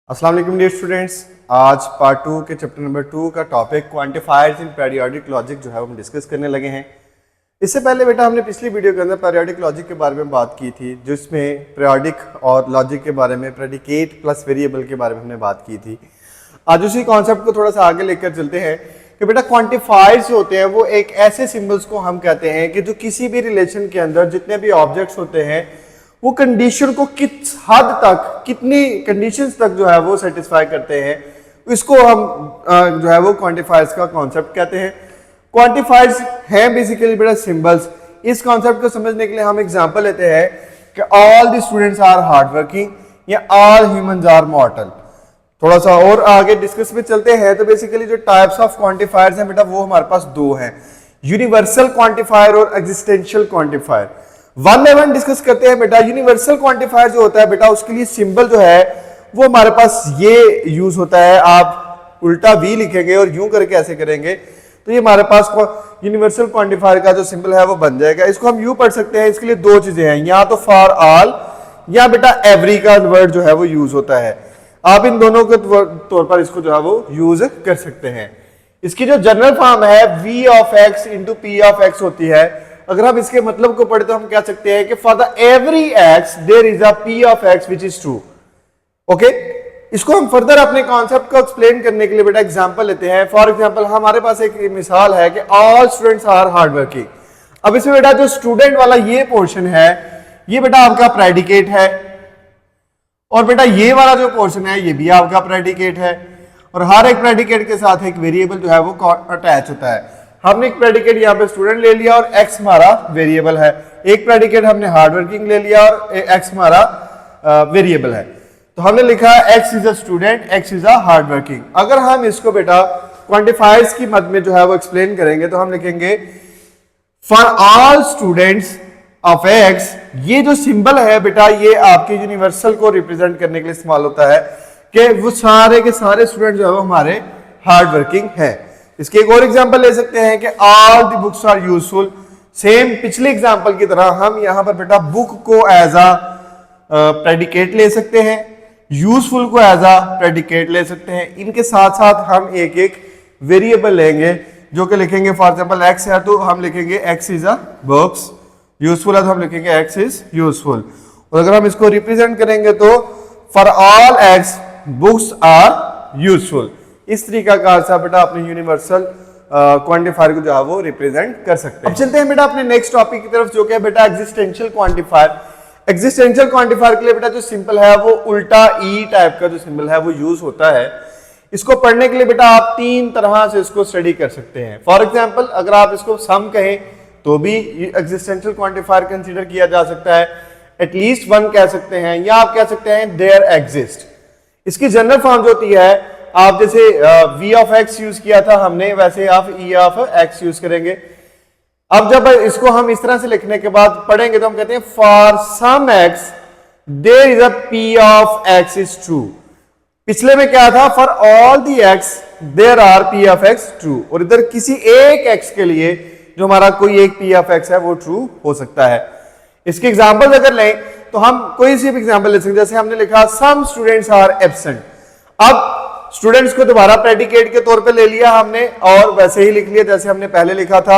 अस्सलाम वालेकुम dear students. आज पार्ट 2 के चैप्टर नंबर 2 का topic quantifiers in periodic logic जो है वो हम डिस्कस करने लगे हैं। इससे पहले बेटा हमने पिछली वीडियो के अंदर पीरियोडिक लॉजिक के बारे में बात की थी, जिसमें पीरियोडिक और लॉजिक के बारे में प्रेडिकेट प्लस वेरिएबल के बारे में हमने बात की थी। आज उसी कॉन्सेप्ट को थोड़ा सा आगे लेकर चलते हैं कि बेटा क्वांटिफायर्स होते हैं वो एक ऐसे सिंबल्स को हम कहते हैं कि जो किसी भी रिलेशन के अंदर जितने भी ऑब्जेक्ट्स होते हैं वो कंडीशन को किस हद तक, कितनी कंडीशंस तक जो है वो सेटिस्फाई करते हैं, इसको हम जो है वो क्वांटिफायर्स का कॉन्सेप्ट कहते हैं। क्वांटिफायर्स हैं बेसिकली बेटा सिंबल्स। इस कॉन्सेप्ट को समझने के लिए हम एग्जांपल लेते हैं कि all the students are hard working या ऑल ह्यूमंस आर मॉर्टल। थोड़ा सा और आगे डिस्कस में चलते हैं तो बेसिकली जो टाइप्स ऑफ क्वांटिफायर्स हैं बेटा वो हमारे पास दो हैं, यूनिवर्सल क्वांटिफायर और existential quantifier. One by one discuss करते हैं बेटा। यूनिवर्सल क्वांटिफायर जो होता है बेटा उसके लिए सिंबल जो है वो हमारे पास ये यूज होता है। आप उल्टा वी लिखेंगे और यूं करके ऐसे करेंगे तो ये हमारे पास यूनिवर्सल क्वांटिफायर का जो सिंबल है वो बन जाएगा। इसको हम यूं पढ़ सकते हैं। इसके लिए दो चीजें हैं, या तो फॉर ऑल या बेटा एवरी का वर्ड जो है वो यूज होता है। आप इन दोनों के तौर पर इसको जो है वो यूज कर सकते हैं। इसकी जो जनरल फॉर्म है v of x into P of x होती है। अगर हम इसके मतलब को पढ़े तो हम कह सकते हैं कि for the every x there is a p of x which is true. Okay, इसको हम फर्दर अपने कॉन्सेप्ट को एक्सप्लेन करने के लिए बेटा एग्जांपल लेते हैं। फॉर एग्जांपल हमारे पास एक मिसाल है कि all students are hard working. अब इसमें बेटा जो स्टूडेंट वाला ये पोर्शन है ये बेटा आपका प्रेडिकेट है, और बेटा ये वाला जो पोर्शन है ये भी आपका प्रेडिकेट है, और हर एक प्रेडिकेट के साथ एक वेरिएबल जो है वो अटैच होता है। हमने एक प्रेडिकेट यहाँ पे स्टूडेंट ले लिया और x हमारा वेरिएबल है। एक प्रेडिकेट हमने हार्ड वर्किंग ले लिया और x हमारा वेरिएबल है। तो हमने लिखा x is a student, x is a hard working. अगर हम इसको बेटा क्वांटिफायर्स की मद में जो है वो एक्सप्लेन करेंगे तो हम लिखेंगे for all students of x। ये जो सिंबल है बेटा ये आपके यूनिवर्सल को रिप्रेजेंट करने के लिए इस्तेमाल होता है कि वो सारे के सारे स्टूडेंट जो है वो हमारे हार्ड वर्किंग है। इसके एक और एग्जांपल ले सकते हैं कि all the books are useful. Same पिछले एग्जांपल की तरह हम यहां पर बेटा बुक को एज अ प्रेडिकेट ले सकते हैं, यूजफुल को एज अ प्रेडिकेट ले सकते हैं। इनके साथ साथ हम एक एक वेरिएबल लेंगे जो कि लिखेंगे फॉर एग्जांपल x है तो हम लिखेंगे x is a books, useful है तो हम लिखेंगे x इज यूजफुल। और अगर हम इसको रिप्रेजेंट करेंगे तो for all x books are useful. इस तरीका कार से बेटा अपने यूनिवर्सल क्वांटिफायर को जो है वो रिप्रेजेंट कर सकते हैं। अब चलते हैं बेटा अपने नेक्स्ट टॉपिक की तरफ जो कि है बेटा एग्जिस्टेंशियल क्वांटिफायर। एग्जिस्टेंशियल क्वांटिफायर के लिए बेटा जो सिंबल है वो उल्टा ई टाइप का जो सिंबल है वो यूज होता है। इसको पढ़ने के लिए बेटा आप तीन तरह से इसको स्टडी कर सकते हैं। फॉर एग्जाम्पल अगर आप इसको सम कहें तो भी एग्जिस्टेंशियल क्वांटिफायर कंसीडर किया जा सकता है, एटलीस्ट वन कह सकते हैं, या आप कह सकते हैं देयर एग्जिस्ट। इसकी जनरल फॉर्म जो होती है आप जैसे v ऑफ x यूज किया था हमने, वैसे आप e ऑफ x यूज करेंगे। अब जब इसको हम इस तरह से लिखने के बाद पढ़ेंगे तो हम कहते हैं for some x there is a p of x is true. पिछले में क्या था, for all the x there are p of x true, और इधर किसी एक x के लिए जो हमारा कोई एक p ऑफ x है वो ट्रू हो सकता है। इसके एग्जांपल अगर लें तो हम कोई सी भी एग्जांपल ले सकते हैं। जैसे हमने लिखा सम स्टूडेंट्स आर एब्सेंट। अब स्टूडेंट्स को दोबारा प्रेडिकेट के तौर पे ले लिया हमने और वैसे ही लिख लिया जैसे हमने पहले लिखा था।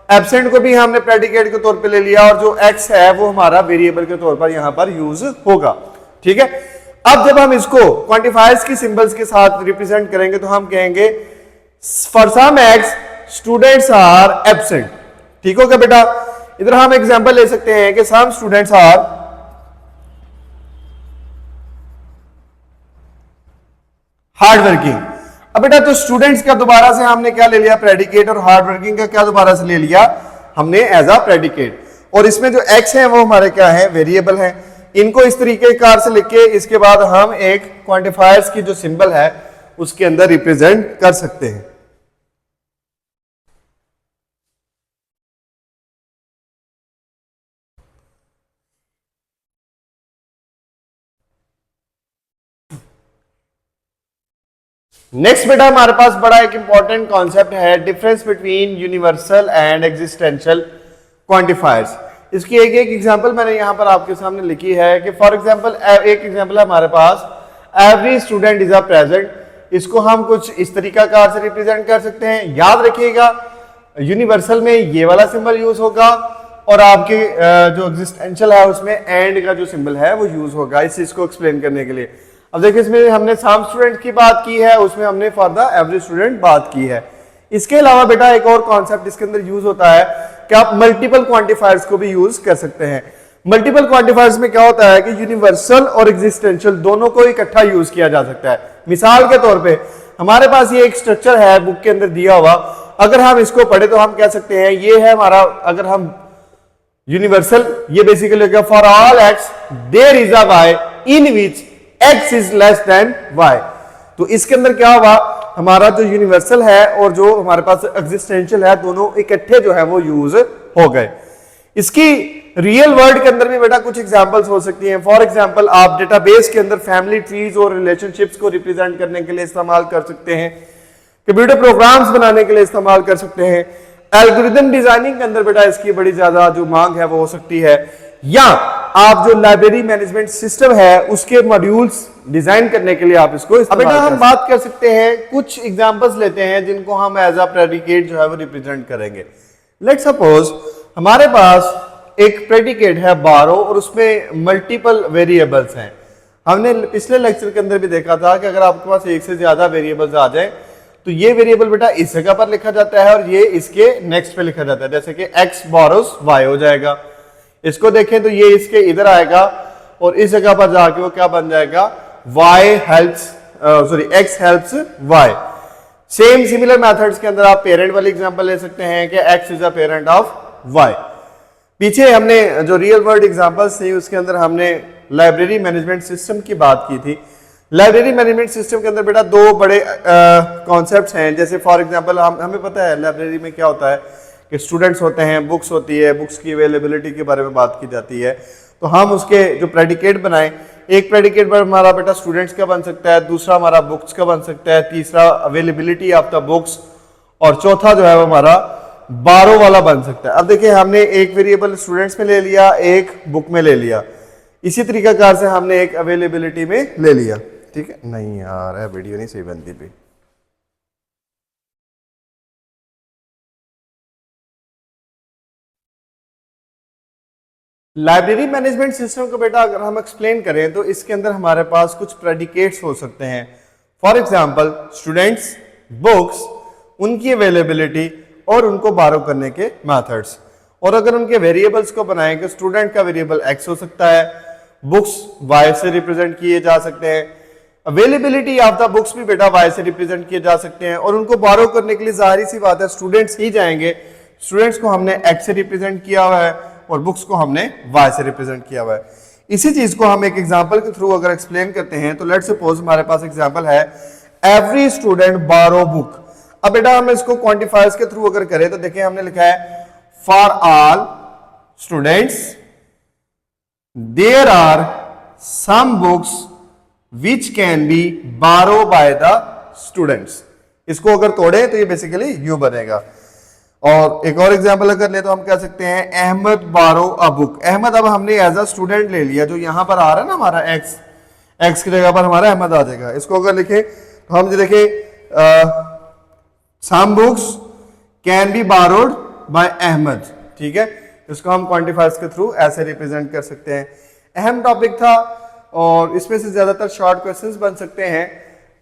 एब्सेंट को भी हमने प्रेडिकेट के तौर पे ले लिया और जो x है वो हमारा वेरिएबल के तौर पर यहां पर यूज होगा। ठीक है, अब जब हम इसको क्वांटिफायर्स की सिंबल्स के साथ रिप्रेजेंट करेंगे तो हम कहेंगे for some x students are absent. ठीक हो गया बेटा। इधर हम एग्जांपल ले सकते हैं कि some students are hard working. अब बेटा तो स्टूडेंट्स का दोबारा से हमने क्या ले लिया, प्रेडिकेट, और हार्ड वर्किंग का क्या दोबारा से ले लिया हमने एज अ प्रेडिकेट। और इसमें जो x है वो हमारे क्या है, वेरिएबल है। इनको इस तरीके कार से लिख के इसके बाद हम एक क्वांटिफायर्स की जो सिंबल है उसके अंदर रिप्रेजेंट कर सकते हैं। नेक्स्ट बेटा हमारे पास बड़ा एक इंपॉर्टेंट कॉन्सेप्ट है, difference between universal and existential quantifiers. इसकी एक एक एग्जांपल मैंने यहां पर आपके सामने लिखी है कि फॉर एग्जांपल एक एग्जांपल है हमारे पास every student is a present, इसको हम कुछ इस तरीकाकार से रिप्रेजेंट कर सकते हैं। याद रखिएगा यूनिवर्सल में ये वाला सिंबल यूज होगा और आपके जो एग्जिस्टेंशियल है उसमें एंड का जो सिंबल है वो यूज होगा इस चीज को एक्सप्लेन करने के लिए। अब देखिए इसमें हमने सम स्टूडेंट की बात की है, उसमें हमने फॉर द एवरी स्टूडेंट बात की है। इसके अलावा बेटा एक और कॉन्सेप्ट इसके अंदर यूज होता है कि आप मल्टीपल क्वांटिफायर्स को भी यूज कर सकते हैं। मल्टीपल क्वांटिफायर्स में क्या होता है कि यूनिवर्सल और एग्जिस्टेंशियल दोनों को इकट्ठा यूज किया जा सकता है। मिसाल के तौर पे हमारे पास ये एक स्ट्रक्चर है बुक के अंदर दिया हुआ, अगर हम इसको पढ़े तो हम कह सकते हैं ये है हमारा, अगर हम यूनिवर्सल, ये बेसिकली हो गया for all x there is a y in which x is less than y. तो इसके अंदर क्या हुआ, हमारा जो यूनिवर्सल है और जो हमारे पास एग्जिस्टेंशियल है दोनों इकट्ठे जो है वो यूज हो गए। इसकी रियल वर्ल्ड के अंदर भी बेटा कुछ एग्जांपल्स हो सकती हैं। फॉर एग्जांपल आप डेटाबेस के अंदर फैमिली ट्रीज और रिलेशनशिप्स को रिप्रेजेंट करने के लिए इस्तेमाल कर सकते हैं, कंप्यूटर प्रोग्राम्स बनाने के लिए इस्तेमाल कर सकते हैं, एल्गोरिथम डिजाइनिंग के अंदर बेटा इसकी बड़ी ज्यादा जो मांग है वो हो सकती है, या आप जो लाइब्रेरी मैनेजमेंट सिस्टम है उसके मॉड्यूल्स डिजाइन करने के लिए आप इसको इस्तेमाल बेटा हम बात कर सकते हैं। कुछ एग्जांपल्स लेते हैं जिनको हम एज अ प्रेडिकेट जो है वो रिप्रेजेंट करेंगे। लेट्स सपोज हमारे पास एक प्रेडिकेट है 12 और उसमें मल्टीपल वेरिएबल्स हैं। हमने पिछले लेक्चर के अंदर भी देखा था कि अगर आपके पास एक से ज्यादा वेरिएबल्स आ जाए तो ये वेरिएबल बेटा इस जगह पर लिखा जाता है और ये इसके नेक्स्ट पे लिखा जाता है, जैसे कि x बोरोस y हो जाएगा। इसको देखें तो ये इसके इधर आएगा और इस जगह पर जाके वो क्या बन जाएगा, x helps y। Same similar methods के अंदर आप पेरेंट वाली एग्जांपल ले सकते हैं कि x is a parent of y। पीछे हमने जो रियल वर्ल्ड एग्जांपल्स थी उसके अंदर हमने लाइब्रेरी मैनेजमेंट सिस्टम की बात की थी। लाइब्रेरी मैनेजमेंट सिस्टम के अंदर बेटा दो बड़े कॉन्सेप्ट्स हैं। जैसे फॉर एग्जांपल हमें पता है लाइब्रेरी में क्या होता है कि स्टूडेंट्स होते हैं, बुक्स होती है, बुक्स की अवेलेबिलिटी के बारे में बात की जाती है। तो हम उसके जो प्रेडिकेट बनाएं, एक प्रेडिकेट पर हमारा बेटा स्टूडेंट्स का बन सकता है, दूसरा हमारा बुक्स का बन सकता है, तीसरा अवेलेबिलिटी ऑफ द बुक्स और चौथा जो है वो हमारा 12 वाला बन सकता है। अब देखिए हमने एक वेरिएबल स्टूडेंट्स में ले लिया, एक बुक में ले लिया, इसी तरीकाकार से हमने एक अवेलेबिलिटी में ले लिया। ठीक है, नहीं यार है वीडियो नहीं सही बनती भी। लाइब्रेरी मैनेजमेंट सिस्टम को बेटा अगर हम एक्सप्लेन करें तो इसके अंदर हमारे पास कुछ प्रेडिकेट्स हो सकते हैं। फॉर एग्जांपल स्टूडेंट्स, बुक्स, उनकी अवेलेबिलिटी और उनको बारो करने के मेथड्स। और अगर उनके वेरिएबल्स को बनाएंगे, स्टूडेंट का वेरिएबल x हो सकता है, बुक्स y से रिप्रेजेंट किए जा सकते हैं, अवेलेबिलिटी ऑफ द बुक्स भी बेटा y से रिप्रेजेंट किए जा सकते हैं। और उनको बारो करने के लिए जाहिर सी बात है स्टूडेंट्स ही जाएंगे। स्टूडेंट्स को हमने x से रिप्रेजेंट किया हुआ है और बुक्स को हमने y से रिप्रेजेंट किया हुआ है। इसी चीज को हम एक एग्जांपल के थ्रू अगर एक्सप्लेन करते हैं तो लेट्स सपोज हमारे पास एग्जांपल है एवरी स्टूडेंट बारो बुक। अब बेटा हम इसको क्वांटिफायर्स के थ्रू अगर करें तो देखिए हमने लिखा है for all students there are some books which can be borrow by the students. इसको अगर तोड़े तो ये बेसिकली यू बनेगा। और एक और एग्जांपल अगर ले तो हम कह सकते हैं अहमद बारो अ बुक। अहमद अब हमने एज अ स्टूडेंट ले लिया, जो यहां पर आ रहा है ना हमारा एक्स की जगह पर हमारा अहमद आ जाएगा। इसको अगर लिखे तो हम देखें some books can be borrowed by Ahmad. ठीक है, इसको हम क्वांटिफायर्स के थ्रू ऐसे रिप्रेजेंट कर सकते हैं। अहम टॉपिक था और इसमें से ज्यादातर शॉर्ट क्वेश्चंस बन सकते हैं,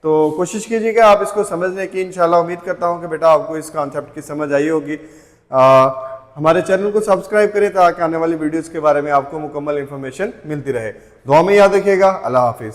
तो कोशिश कीजिएगा आप इसको समझने की। इंशाल्लाह उम्मीद करता हूं कि बेटा आपको इस कॉन्सेप्ट की समझ आई होगी। हमारे चैनल को सब्सक्राइब करें ताकि आने वाली वीडियोस के बारे में आपको मुकम्मल इंफॉर्मेशन मिलती रहे। दुआ में याद रखिएगा। अल्लाह हाफिज।